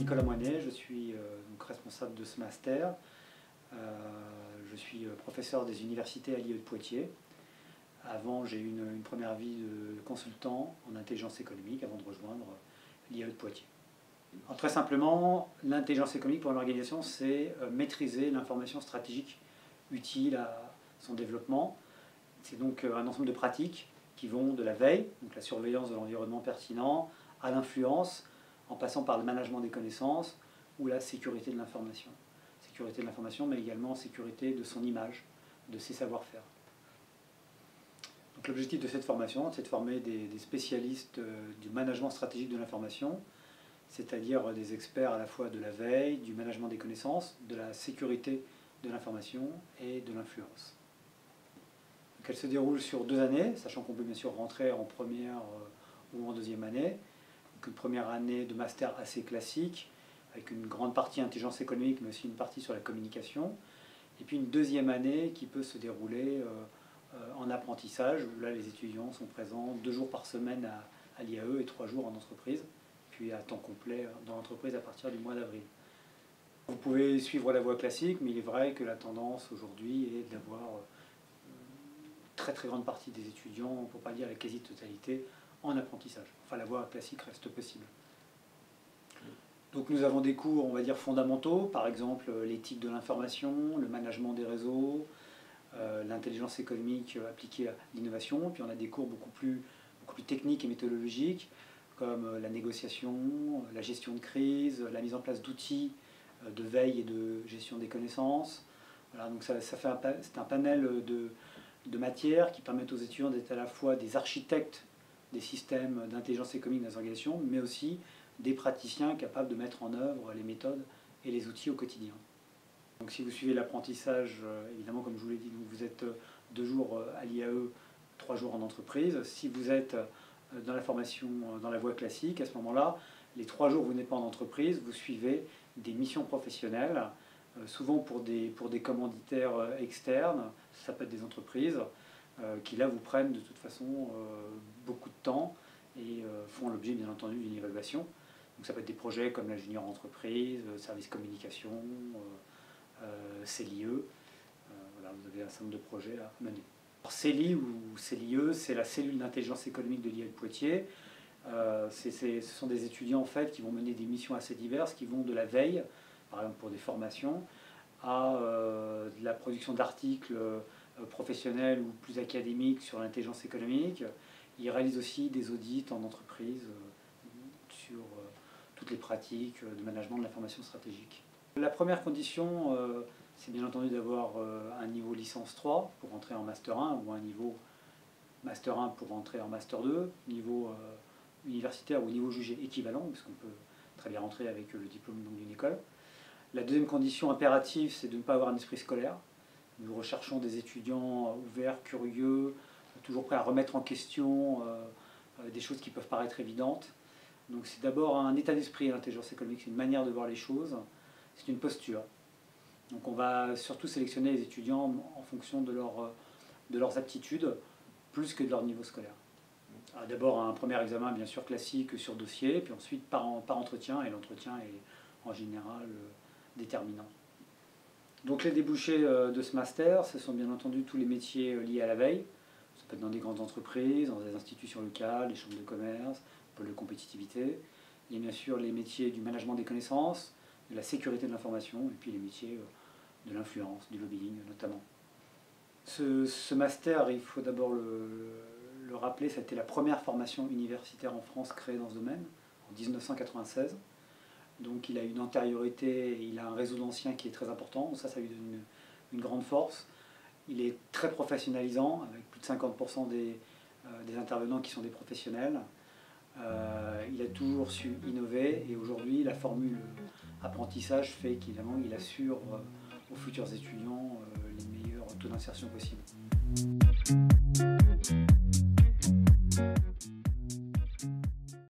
Nicolas Moinet, je suis donc responsable de ce master. Je suis professeur des universités à l'IE de Poitiers. Avant, j'ai eu une première vie de consultant en intelligence économique avant de rejoindre l'IE de Poitiers. Alors, très simplement, l'intelligence économique pour une organisation, c'est maîtriser l'information stratégique utile à son développement. C'est donc un ensemble de pratiques qui vont de la veille, donc la surveillance de l'environnement pertinent, à l'influence, en passant par le management des connaissances ou la sécurité de l'information. Sécurité de l'information, mais également sécurité de son image, de ses savoir-faire. Donc l'objectif de cette formation, c'est de former des spécialistes du management stratégique de l'information, c'est-à-dire des experts à la fois de la veille, du management des connaissances, de la sécurité de l'information et de l'influence. Elle se déroule sur 2 années, sachant qu'on peut bien sûr rentrer en première ou en deuxième année. Donc une première année de master assez classique, avec une grande partie intelligence économique, mais aussi une partie sur la communication. Et puis une deuxième année qui peut se dérouler en apprentissage, où là les étudiants sont présents 2 jours par semaine à l'IAE et 3 jours en entreprise, puis à temps complet dans l'entreprise à partir du mois d'avril. Vous pouvez suivre la voie classique, mais il est vrai que la tendance aujourd'hui est d'avoir très grande partie des étudiants, pour ne pas dire la quasi-totalité, en apprentissage. Enfin, la voie classique reste possible. Donc nous avons des cours, on va dire, fondamentaux, par exemple l'éthique de l'information, le management des réseaux, l'intelligence économique appliquée à l'innovation, puis on a des cours beaucoup plus techniques et méthodologiques, comme la négociation, la gestion de crise, la mise en place d'outils de veille et de gestion des connaissances. Voilà, donc c'est un panel de matières qui permettent aux étudiants d'être à la fois des architectes des systèmes d'intelligence économique dans les organisations, mais aussi des praticiens capables de mettre en œuvre les méthodes et les outils au quotidien. Donc si vous suivez l'apprentissage, évidemment comme je vous l'ai dit, vous êtes 2 jours à l'IAE, 3 jours en entreprise. Si vous êtes dans la formation, dans la voie classique, à ce moment-là, les 3 jours où vous n'êtes pas en entreprise, vous suivez des missions professionnelles, souvent pour des commanditaires externes, ça peut être des entreprises, qui là vous prennent de toute façon beaucoup de temps et font l'objet bien entendu d'une évaluation. Donc ça peut être des projets comme la junior entreprise, service communication, CELIE, voilà, vous avez un certain nombre de projets à mener. Alors, CELI ou CELIE, c'est la cellule d'intelligence économique de l'IE de Poitiers. Ce sont des étudiants en fait qui vont mener des missions assez diverses, qui vont de la veille, par exemple pour des formations, à de la production d'articles professionnels ou plus académiques sur l'intelligence économique. Ils réalisent aussi des audits en entreprise sur toutes les pratiques de management de l'information stratégique. La première condition, c'est bien entendu d'avoir un niveau licence 3 pour entrer en master 1 ou un niveau master 1 pour entrer en master 2, niveau universitaire ou niveau jugé équivalent, parce qu'on peut très bien rentrer avec le diplôme d'une école. La deuxième condition impérative, c'est de ne pas avoir un esprit scolaire. Nous recherchons des étudiants ouverts, curieux, toujours prêts à remettre en question des choses qui peuvent paraître évidentes. Donc c'est d'abord un état d'esprit, l'intelligence économique, c'est une manière de voir les choses, c'est une posture. Donc on va surtout sélectionner les étudiants en fonction de leurs aptitudes, plus que de leur niveau scolaire. D'abord un premier examen bien sûr classique sur dossier, puis ensuite par entretien, et l'entretien est en général déterminant. Donc les débouchés de ce master, ce sont bien entendu tous les métiers liés à la veille. Ça peut être dans des grandes entreprises, dans des institutions locales, les chambres de commerce, pôle de compétitivité. Il y a bien sûr les métiers du management des connaissances, de la sécurité de l'information, et puis les métiers de l'influence, du lobbying notamment. Ce master, il faut d'abord le rappeler, ça a été la première formation universitaire en France créée dans ce domaine, en 1996. Donc il a une antériorité, il a un réseau d'anciens qui est très important, ça lui donne une grande force. Il est très professionnalisant, avec plus de 50% des intervenants qui sont des professionnels. Il a toujours su innover, et aujourd'hui la formule apprentissage fait qu'il assure aux futurs étudiants les meilleurs taux d'insertion possibles.